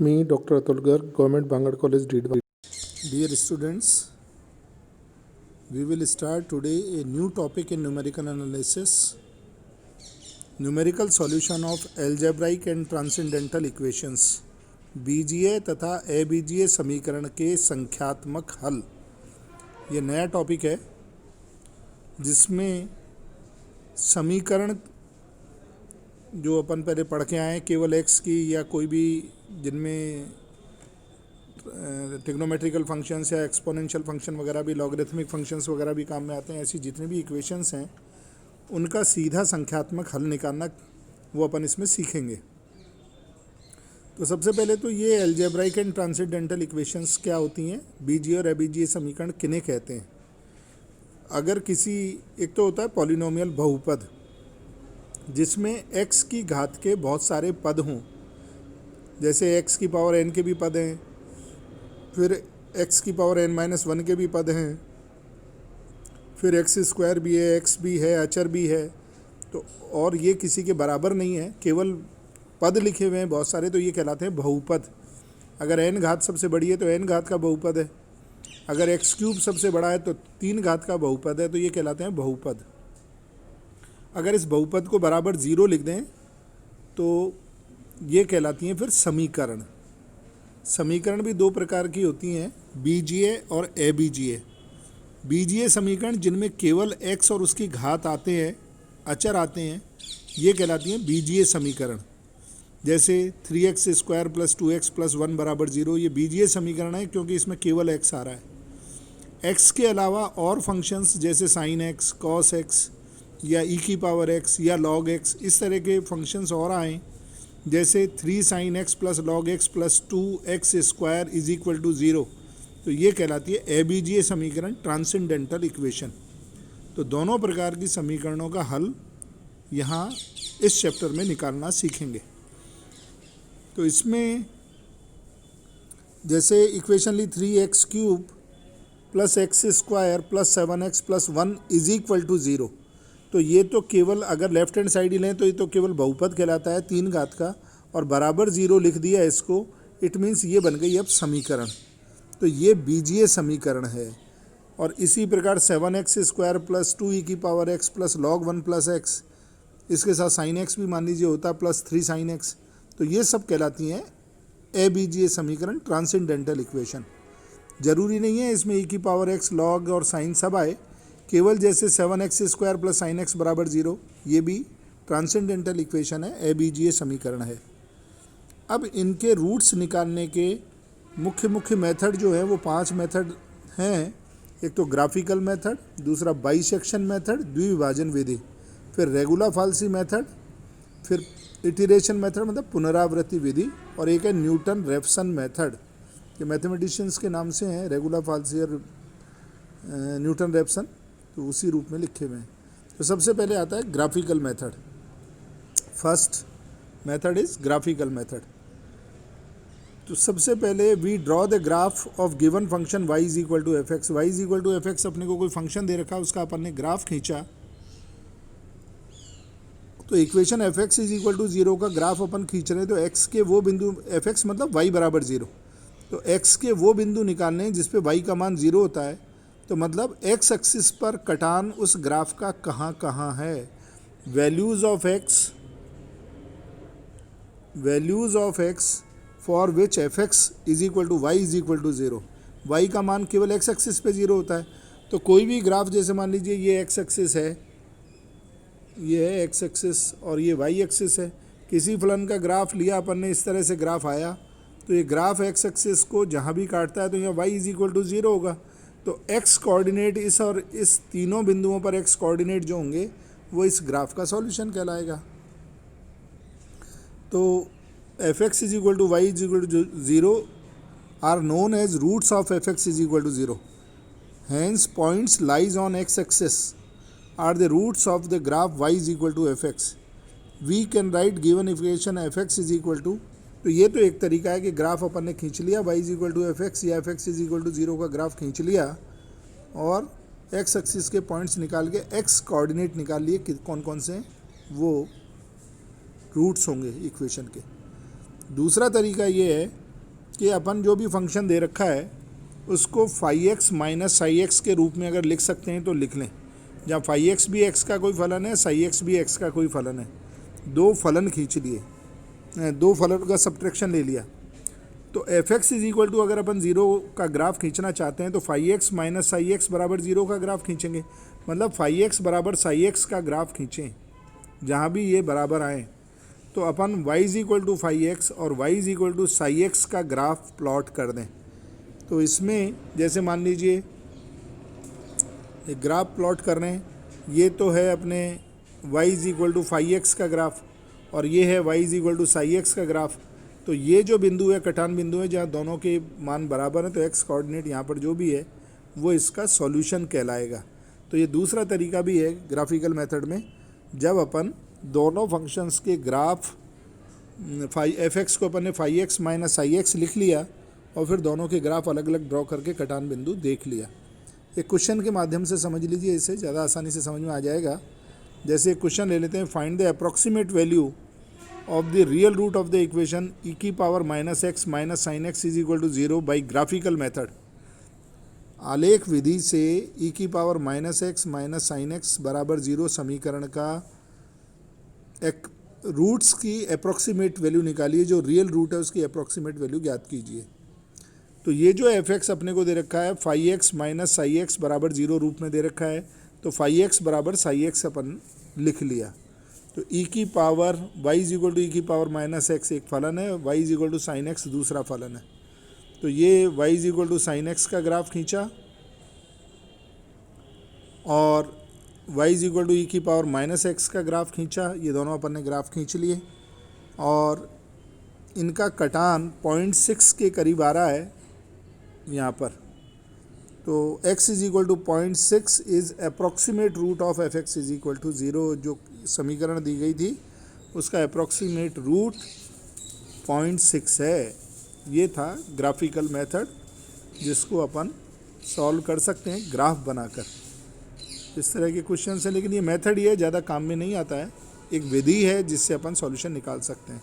Me, Dr. Atul Garg, Government Bangalore College, Deedwali. Dear students, we will start today a new topic in numerical analysis, numerical solution of algebraic and transcendental equations, बीजीय तथा अबीजीय समीकरण के संख्यात्मक हल। ये नया topic है जिसमें समीकरण जो अपन पहले पढ़ के आए केवल एक्स की या कोई भी जिनमें ट्रिग्नोमेट्रिकल फंक्शंस या एक्सपोनेंशियल फंक्शन वगैरह भी लॉगरिथमिक फंक्शंस वगैरह भी काम में आते हैं, ऐसी जितनी भी इक्वेशंस हैं उनका सीधा संख्यात्मक हल निकालना वो अपन इसमें सीखेंगे। तो सबसे पहले तो ये अलजेब्राइक एंड ट्रांसेंडेंटल इक्वेशंस क्या होती हैं, बीजीय और अबीजीय समीकरण किन्हें कहते हैं। अगर किसी एक तो होता है पॉलिनोमियल बहुपद जिसमें x की घात के बहुत सारे पद हों, जैसे x की पावर n के भी पद हैं, फिर x की पावर n-1 के भी पद हैं, फिर x स्क्वायर भी है, x भी है, अचर भी है। तो और ये किसी के बराबर नहीं है, केवल पद लिखे हुए हैं बहुत सारे, तो ये कहलाते हैं बहुपद। अगर n घात सबसे बड़ी है तो n घात का बहुपद है, अगर x क्यूब सबसे बड़ा है तो 3 घात का बहुपद है, तो ये कहलाते हैं बहुपद। अगर इस बहुपद को बराबर 0 लिख दें तो ये कहलाती हैं फिर समीकरण। समीकरण भी दो प्रकार की होती हैं, बीजीय और अबीजीय। बीजीय समीकरण जिनमें केवल x और उसकी घात आते हैं, अचर आते हैं, ये कहलाती हैं बीजीय समीकरण। जैसे 3x square plus 2x plus 1 बराबर 0, ये बीजीय समीकरण है क्योंकि इसमें केवल x आ रहा है। x के अलावा और फंक्शंस जैसे साइन x, कॉस x या e की पावर x या log x, इस तरह के फंक्शंस और आए जैसे 3 sin x plus log x plus 2x square is equal to 0, तो ये कहलाती है अबीजीय समीकरण, ट्रांसेंडेंटल इक्वेशन। तो दोनों प्रकार की समीकरणों का हल यहाँ इस चैप्टर में निकालना सीखेंगे। तो इसमें जैसे इक्वेशन ली 3x cube plus x square plus 7x plus 1 is equal to 0, तो ये तो केवल अगर लेफ्ट हैंड साइड ही लें तो ये तो केवल बहुपद कहलाता है 3 घात का, और बराबर 0 लिख दिया इसको, इट मीन्स ये बन गई अब समीकरण। तो ये बीजीय समीकरण है। और इसी प्रकार 7x स्क्वायर प्लस 2e की power x plus log 1 plus x, इसके साथ साइन x भी मान लीजिए होता प्लस 3 sin x, तो ये सब कहलाती हैं अबीजीय समीकरण, ट्रांसेंडेंटल इक्वेशन। जरूरी नहीं है इसमें e की पावर x, log और साइन सब आए, केवल जैसे 7x square plus sign x बराबर 0, ये भी ट्रांसेंडेंटल इक्वेशन है, अबीजीय समीकरण है। अब इनके रूट्स निकालने के मुख्य मेथड जो है वो 5 मेथड हैं। एक तो ग्राफिकल मेथड, दूसरा बाइसेक्शन मेथड, द्विविभाजन विधि, फिर रेगुलर फाल्सी मेथड, फिर इटरेशन मेथड मतलब पुनरावृत्ति विधि, और एक है न्यूटन रेफसन मेथड। ये मैथमेटिशियंस के नाम से हैं, रेगुलर फाल्सी और न्यूटन रेफसन, तो उसी रूप में लिखे हुए हैं। तो सबसे पहले आता है graphical method. First method is graphical method. तो सबसे पहले we draw the graph of given function y is equal to f x. Y is equal to f x अपने को कोई फंक्शन दे रखा, उसका अपन ने ग्राफ खींचा, तो equation f x is equal to 0 का ग्राफ अपन खींच रहे हैं, तो x के वो बिंदु, एफ एक्स मतलब y बराबर 0, तो x के वो बिंदु निकालने हैं जिसपे y का मान 0 होता है। तो मतलब x एक्सिस पर कटान उस ग्राफ का कहाँ कहाँ है। Values of x for which f x is equal to y is equal to 0, y का मान केवल x एक्सिस पे 0 होता है। तो कोई भी ग्राफ, जैसे मान लीजिए ये x एक्सिस है, ये है x एक्सिस और ये y एक्सिस है, किसी फलन का ग्राफ लिया अपन ने, इस तरह से ग्राफ आया, तो ये ग्राफ x एक्सिस को जहाँ भी काटता है तो यहाँ y इज इक्वल टू 0 होगा। तो x कोऑर्डिनेट इस और इस तीनों बिंदुओं पर x कोऑर्डिनेट जो होंगे वो इस ग्राफ का सॉल्यूशन कहलाएगा। तो f x is equal to y is equal to 0 are known as roots of f x is equal to 0, hence points lies on x axis are the roots of the graph y is equal to fx. We can write given equation fx is equal to, तो ये तो एक तरीका है कि graph अपन ने खींच लिया y is equal to fx या fx is equal to 0 का ग्राफ खींच लिया और x एक्सिस के पॉइंट्स निकाल के x कोऑर्डिनेट निकाल लिए कि कौन कौन से वो रूट्स होंगे इक्वेशन के। दूसरा तरीका ये है कि अपन जो भी फंक्शन दे रखा है उसको phi x minus psi x के रूप में अगर लिख सकते हैं तो लिख लें, जहाँ फाई एक्स भी एक्स का कोई फलन है, साई एक्स भी एक्स का कोई फलन है। दो फलन खींच लिए, दो फलन का सब्ट्रैक्शन ले लिया। तो f x is equal to, अगर अपन ज़ीरो का ग्राफ खींचना चाहते हैं तो phi x minus psi x बराबर ज़ीरो का ग्राफ खींचेंगे। मतलब फाई एक्स बराबर साई एक्स का ग्राफ खींचें जहाँ भी ये बराबर आए। तो अपन y is equal to phi x और y is equal to psi x का ग्राफ प्लॉट कर दें। तो इसमें जैसे मान लीजिए एक ग्राफ प्लॉट कर रहे हैं, ये तो है अपने y is equal to phi x का ग्राफ और ये है y is equal to psi x का ग्राफ। तो ये जो बिंदु है कटान बिंदु है जहाँ दोनों के मान बराबर हैं, तो x कोऑर्डिनेट यहाँ पर जो भी है वो इसका सॉल्यूशन कहलाएगा। तो ये दूसरा तरीका भी है ग्राफिकल मेथड में, जब अपन दोनों फंक्शंस के ग्राफ फाई एफ एक्स को अपन ने phi x minus psi x लिख लिया और फिर दोनों के ग्राफ अलग अलग ड्रॉ करके कटान बिंदु देख लिया। एक क्वेश्चन के माध्यम से समझ लीजिए, इसे ज़्यादा आसानी से समझ में आ जाएगा। जैसे एक क्वेश्चन ले लेते हैं, find the approximate value of the real root of the equation E की power minus x minus sine x is equal to zero by graphical method. आलेख विधि से ई की power minus x minus sine x बराबर zero समीकरण का एक roots की अप्रॉक्सीमेट वैल्यू निकालिए, जो रियल रूट है उसकी अप्रॉक्सीमेट वैल्यू ज्ञात कीजिए। तो ये जो एफ एक्स अपने को दे रखा है phi x minus psi x बराबर ज़ीरो रूप में दे रखा है, तो फाई एक्स बराबर साई एक्स अपन लिख लिया। तो ई की power y is equal to E की पावर माइनस एक्स एक फलन है, y is equal to sine x दूसरा फलन है। तो ये y is equal to sine x का ग्राफ खींचा और y is equal to E की पावर माइनस एक्स का ग्राफ खींचा। ये दोनों अपन ने ग्राफ खींच लिए और इनका कटान 0.6 के करीब आ रहा है यहाँ पर। तो x is equal to 0.6 is approximate root of f x is equal to zero. जो समीकरण दी गई थी उसका अप्रॉक्सीमेट रूट 0.6 है। ये था ग्राफिकल मेथड जिसको अपन सॉल्व कर सकते हैं ग्राफ बनाकर। इस तरह के क्वेश्चन हैं, लेकिन ये मेथड ही है, ज़्यादा काम में नहीं आता है। एक विधि है जिससे अपन सॉल्यूशन निकाल सकते हैं।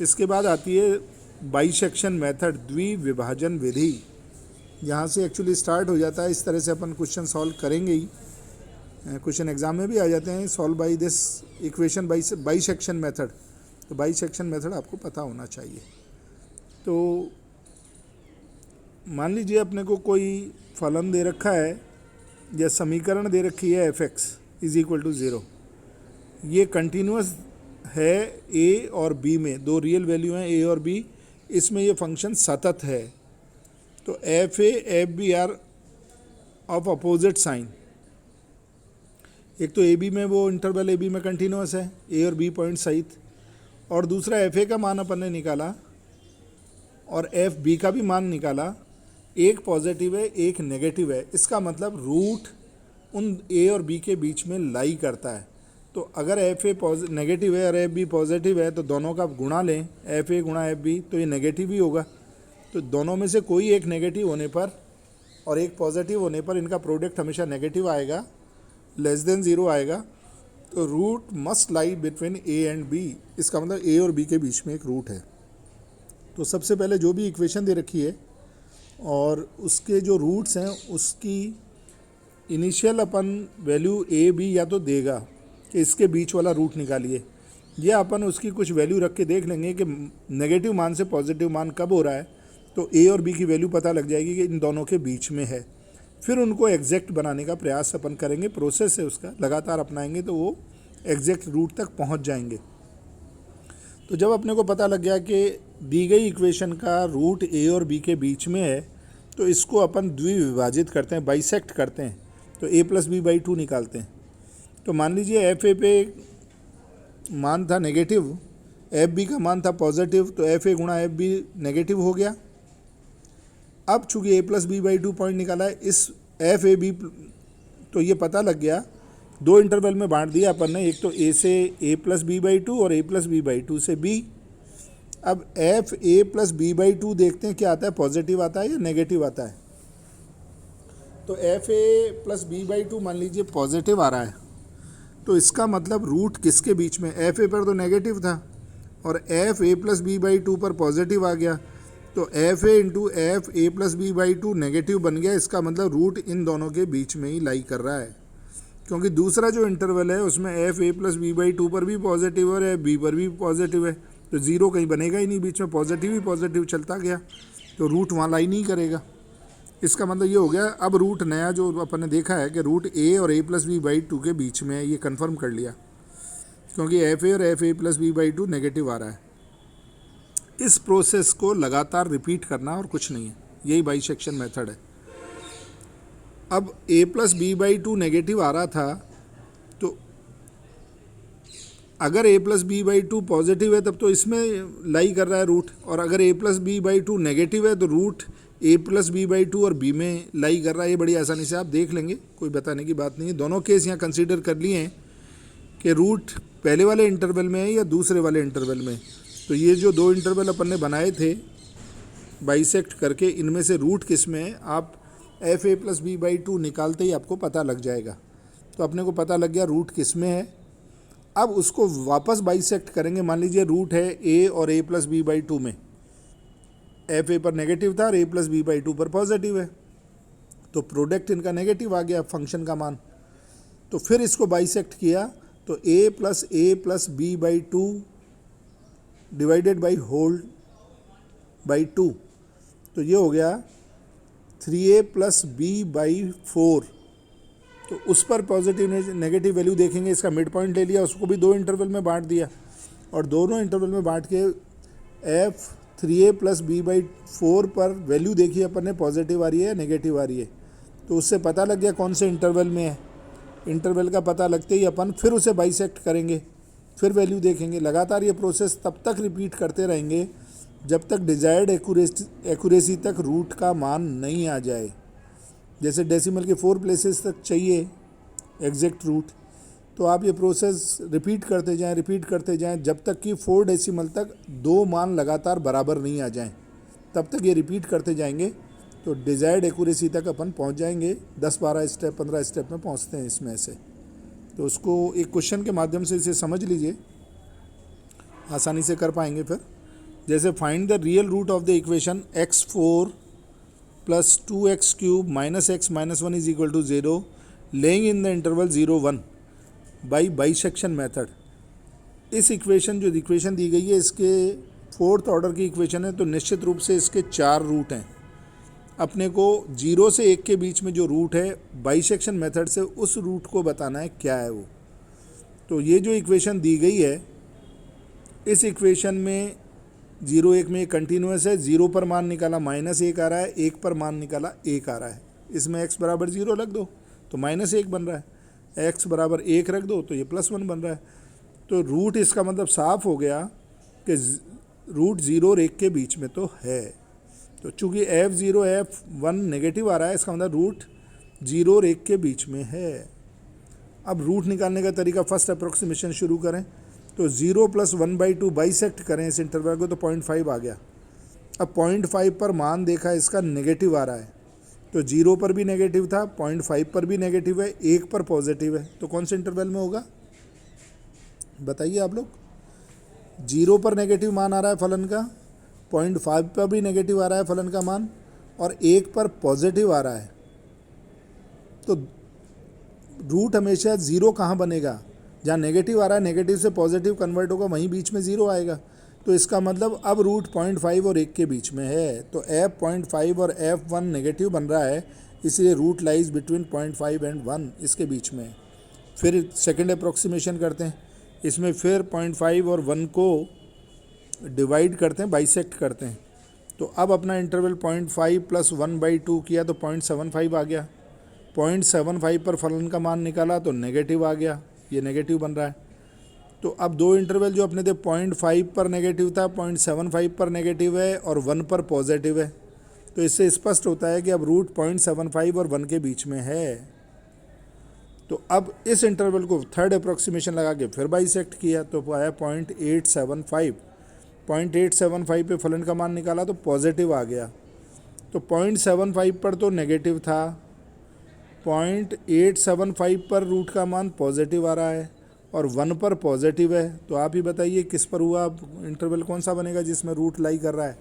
इसके बाद आती है बाइसेक्शन मेथड, द्विविभाजन विधि। यहाँ से एक्चुअली स्टार्ट हो जाता है। इस तरह से अपन क्वेश्चन सॉल्व करेंगे ही, क्वेश्चन एग्जाम में भी आ जाते हैं, solve by this equation bisection method. तो बाइसेक्शन मेथड आपको पता होना चाहिए। तो मान लीजिए अपने को कोई फलन दे रखा है या समीकरण दे रखी है f x is equal to zero. ये कंटिन्यूस है ए और बी में, दो रियल वैल्यू हैं ए और बी, इसमें ये फंक्शन सतत है। तो f a f b are of opposite sign. एक तो ए बी में वो इंटरवल ए बी में कंटिन्यूस है ए और बी पॉइंट सहित, और दूसरा एफ ए का मान अपन ने निकाला और एफ बी का भी मान निकाला। एक पॉजिटिव है एक नेगेटिव है, इसका मतलब रूट उन ए और बी के बीच में लाई करता है। तो अगर एफ ए नेगेटिव है और एफ बी पॉजिटिव है तो दोनों का गुणा लें, एफ ए गुणा एफ बी, तो ये नेगेटिव ही होगा। तो दोनों में से कोई एक नेगेटिव होने पर और एक पॉजिटिव होने पर इनका प्रोडक्ट हमेशा नेगेटिव आएगा, लेस देन ज़ीरो आएगा। तो root must lie between a and b, इसका मतलब ए और बी के बीच में एक रूट है। तो सबसे पहले जो भी इक्वेशन दे रखी है और उसके जो रूट्स हैं उसकी इनिशियल अपन वैल्यू ए बी या तो देगा कि इसके बीच वाला रूट निकालिए, या अपन उसकी कुछ वैल्यू रख के देख लेंगे कि नेगेटिव मान से पॉजिटिव मान कब हो रहा है। तो ए और बी की वैल्यू पता लग जाएगी कि इन दोनों के बीच में है। फिर उनको एग्जैक्ट बनाने का प्रयास अपन करेंगे, प्रोसेस है उसका, लगातार अपनाएंगे तो वो एग्जैक्ट रूट तक पहुंच जाएंगे। तो जब अपने को पता लग गया कि दी गई इक्वेशन का रूट ए और बी के बीच में है, तो इसको अपन द्विविभाजित करते हैं, बाइसेक्ट करते हैं। तो a प्लस बी बाई 2 निकालते हैं। तो मान लीजिए एफ ए पे मान था नेगेटिव, एफ बी का मान था पॉजिटिव, तो एफ ए गुणा एफ बी नेगेटिव हो गया। अब चूंकि a plus B by 2 point निकाला है, इस एफ ए बी तो ये पता लग गया, दो इंटरवल में बांट दिया अपन ने, एक तो a से a प्लस बी बाई 2 और a प्लस बी बाई 2 से b। अब f A plus B by 2 देखते हैं क्या आता है, पॉजिटिव आता है या नेगेटिव आता है। तो f A plus B by 2 मान लीजिए पॉजिटिव आ रहा है, तो इसका मतलब रूट किसके बीच में, एफ ए पर तो नेगेटिव था और F A plus B by 2 पर पॉजिटिव आ गया, तो f a into f A plus B by two negative बन गया। इसका मतलब रूट इन दोनों के बीच में ही लाई कर रहा है, क्योंकि दूसरा जो इंटरवल है उसमें f A plus B by two पर भी पॉजिटिव और एफ बी पर भी पॉजिटिव है, तो ज़ीरो कहीं बनेगा ही नहीं, बीच में पॉजिटिव ही पॉजिटिव चलता गया, तो रूट वहाँ लाई नहीं करेगा। इसका मतलब ये हो गया। अब रूट नया जो अपन ने देखा है कि रूट ए और ए प्लस बी बाई टू के बीच में है, ये कन्फर्म कर लिया, क्योंकि एफ ए और F A plus B by two negative आ रहा है। इस प्रोसेस को लगातार रिपीट करना और कुछ नहीं है, यही बाइसेक्शन मेथड है। अब a plus B by two negative आ रहा था, तो अगर a plus B by two positive है तब तो इसमें लाई कर रहा है रूट, और अगर a plus B by two negative है तो root a plus B by two और b में लाई कर रहा है। ये बड़ी आसानी से आप देख लेंगे, कोई बताने की बात नहीं है। दोनों केस यहाँ कंसीडर कर लिए हैं कि रूट पहले वाले इंटरवल में है या दूसरे वाले इंटरवल में। तो ये जो दो इंटरवल अपन ने बनाए थे बाइसेक्ट करके, इनमें से रूट किस में है, आप f A plus B by two निकालते ही आपको पता लग जाएगा। तो अपने को पता लग गया रूट किस में है। अब उसको वापस बाइसेक्ट करेंगे। मान लीजिए रूट है ए और ए प्लस बी बाई टू में, एफ ए पर नेगेटिव था और ए प्लस बी बाई टू पर पॉजिटिव है, तो प्रोडक्ट इनका नेगेटिव आ गया फंक्शन का मान। तो फिर इसको बाइसेक्ट किया तो A plus B by two divided by whole by two, तो ये हो गया 3a प्लस बी बाई 4। तो उस पर पॉजिटिव नेगेटिव वैल्यू देखेंगे, इसका मिड पॉइंट ले लिया, उसको भी दो इंटरवल में बांट दिया, और दोनों इंटरवल में बांट के F 3a plus B by 4 पर वैल्यू देखी अपन ने, पॉजिटिव आ रही है या नेगेटिव आ रही है। तो उससे पता लग गया कौन से इंटरवल में है। इंटरवल का पता लगते ही अपन फिर उसे बाइसेक्ट करेंगे, फिर वैल्यू देखेंगे। लगातार ये प्रोसेस तब तक रिपीट करते रहेंगे जब तक डिजायर्ड एक्यूरेसी तक रूट का मान नहीं आ जाए। जैसे डेसिमल के 4 प्लेसेस तक चाहिए एग्जैक्ट रूट, तो आप ये प्रोसेस रिपीट करते जाएं जब तक कि 4 डेसिमल तक दो मान लगातार बराबर नहीं आ जाएं, तब तक ये रिपीट करते जाएंगे। तो डिजायर्ड एक्यूरेसी तक अपन पहुंच जाएंगे। 10-12 स्टेप 15 स्टेप में पहुंचते हैं इसमें से। तो उसको एक क्वेश्चन के माध्यम से इसे समझ लीजिए, आसानी से कर पाएंगे। फिर जैसे find the real root of the equation x4 plus 2x cube minus x minus 1 is equal to 0 lying in the interval 0-1 by bisection method. इस इक्वेशन जो इक्वेशन दी गई है इसके फोर्थ ऑर्डर की इक्वेशन है, तो निश्चित रूप से इसके 4 रूट हैं। अपने को 0 से 1 के बीच में जो रूट है बाइसेक्शन मेथड से उस रूट को बताना है क्या है वो। तो ये जो इक्वेशन दी गई है, इस इक्वेशन में 0-1 में कंटिन्यूस है, 0 पर मान निकाला -1 आ रहा है, 1 पर मान निकाला 1 आ रहा है। इसमें x बराबर 0 रख दो तो -1 बन रहा है, x बराबर 1 रख दो तो ये +1 बन रहा है। तो रूट इसका मतलब साफ हो गया कि रूट 0 और 1 के बीच में तो है। तो चूँकि f0 f1 नेगेटिव आ रहा है, इसका मतलब रूट 0 और 1 के बीच में है। अब रूट निकालने का तरीका, फर्स्ट अप्रोक्सीमेशन शुरू करें। तो 0 प्लस 1/2 बाइसेक्ट करें इस इंटरवल को, तो 0.5 आ गया। अब 0.5 पर मान देखा इसका नेगेटिव आ रहा है, तो 0 पर भी नेगेटिव था, 0.5 पर भी नेगेटिव है, 1 पर पॉजिटिव है। तो कौन से इंटरवल में होगा बताइए आप लोग। 0 पर नेगेटिव मान आ रहा है फलन का, 0.5 पर भी नेगेटिव आ रहा है फलन का मान, और 1 पर पॉजिटिव आ रहा है। तो रूट हमेशा 0 कहाँ बनेगा, जहाँ नेगेटिव आ रहा है, नेगेटिव से पॉजिटिव कन्वर्ट होगा, वहीं बीच में 0 आएगा। तो इसका मतलब अब रूट 0.5 और 1 के बीच में है। तो f 0.5 और f1 नेगेटिव बन रहा है, इसलिए रूट लाइज बिटवीन 0.5 एंड 1, इसके बीच में। फिर सेकेंड अप्रोक्सीमेशन करते हैं, इसमें फिर 0.5 और 1 को डिवाइड करते हैं, बाइसेक्ट करते हैं। तो अब अपना इंटरवल 0.5 प्लस 1/2 किया तो 0.75 आ गया। 0.75 पर फलन का मान निकाला तो नेगेटिव आ गया, ये नेगेटिव बन रहा है। तो अब दो इंटरवल जो अपने थे 0.5 पर नेगेटिव था, 0.75 पर नेगेटिव है और 1 पर पॉजिटिव है। तो इससे स्पष्ट होता है कि अब रूट 0.75 और 1 के बीच में है। तो अब इस इंटरवल को थर्ड अप्रोक्सीमेशन लगा के फिर बाइसेक्ट किया तो आया 0.875। 0.875 पे फलन का मान निकाला तो पॉजिटिव आ गया। तो 0.75 पर तो नेगेटिव था, 0.875 पर रूट का मान पॉजिटिव आ रहा है और 1 पर पॉजिटिव है। तो आप ही बताइए किस पर हुआ, इंटरवल कौन सा बनेगा जिसमें रूट लाई कर रहा है।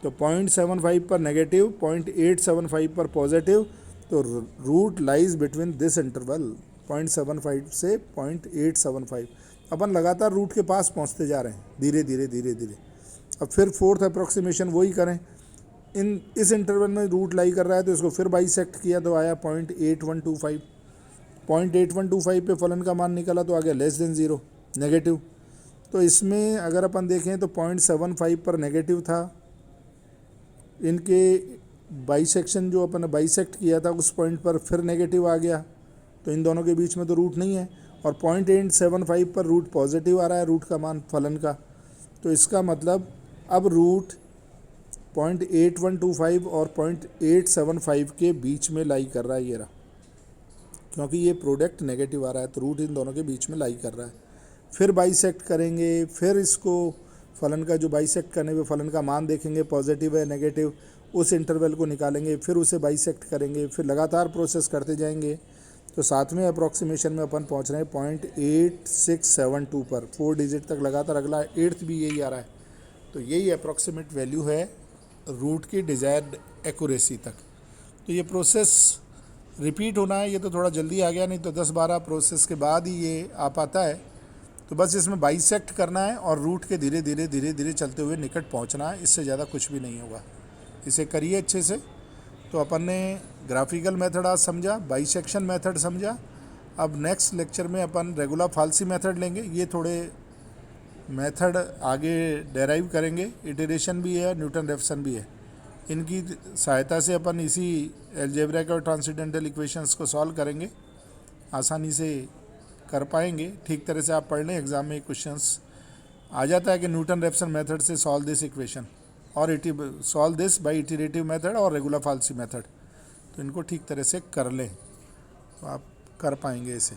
तो 0.75 पर नेगेटिव, 0.875 पर पॉजिटिव, तो root lies between this interval 0.75 से 0.875। अपन लगातार रूट के पास पहुंचते जा रहे हैं धीरे धीरे धीरे धीरे। अब फिर फोर्थ अप्रोक्सीमेशन वही करें, इस इंटरवल में रूट लाई कर रहा है तो इसको फिर बाइसेक्ट किया तो आया 0.8125। 0.8125 पे फलन का मान निकला तो आ गया लेस देन 0, नेगेटिव। तो इसमें अगर अपन देखें तो 0.75 पर नेगेटिव था, इनके बाइसेक्शन जो अपन ने बाइसेक्ट किया था उस पॉइंट पर फिर नेगेटिव आ गया, तो इन दोनों के बीच में तो रूट नहीं है। और 0.875 पर रूट पॉजिटिव आ रहा है, रूट का मान फलन का। तो इसका मतलब अब रूट 0.8125 और 0.875 के बीच में लाई कर रहा है ये रहा, क्योंकि ये प्रोडक्ट नेगेटिव आ रहा है तो रूट इन दोनों के बीच में लाई कर रहा है। फिर बाइसेक्ट करेंगे, फिर इसको फलन का जो बाइसेक्ट करने पे फलन का मान देखेंगे पॉजिटिव है नेगेटिव, उस इंटरवल को निकालेंगे, फिर उसे बाइसेक्ट करेंगे, फिर लगातार प्रोसेस करते जाएंगे। तो सातवें अप्रॉक्सीमेशन में अपन पहुंच रहे हैं 0.8672 पर, 4 डिजिट तक लगातार, अगला 8th भी यही आ रहा है। तो यही अप्रॉक्सीमेट वैल्यू है रूट की डिज़ायर्ड एक्यूरेसी तक। तो ये प्रोसेस रिपीट होना है, ये तो थोड़ा जल्दी आ गया, नहीं तो 10-12 प्रोसेस के बाद ही ये आ पाता है। तो बस इसमें बाइसेक्ट करना है और रूट के धीरे धीरे धीरे धीरे चलते हुए निकट पहुंचना है, इससे ज़्यादा कुछ भी नहीं होगा। इसे करिए अच्छे से। तो अपन ने ग्राफिकल मेथड आज समझा, बाइसेक्शन मेथड समझा। अब नेक्स्ट लेक्चर में अपन रेगुलर फाल्सी मेथड लेंगे। ये थोड़े मेथड आगे डेराइव करेंगे, इटरेशन भी है, न्यूटन रेफसन भी है। इनकी सहायता से अपन इसी अलजेब्रिक और ट्रांसेंडेंटल इक्वेशंस को सॉल्व करेंगे, आसानी से कर पाएंगे। ठीक तरह से आप पढ़ लें, एग्जाम में क्वेश्चंस आ जाता है कि न्यूटन रेफसन मेथड से सॉल्व दिस इक्वेशन और solve this by iterative method और रेगुलर फाल्सी मेथड। तो इनको ठीक तरह से कर लें तो आप कर पाएंगे इसे।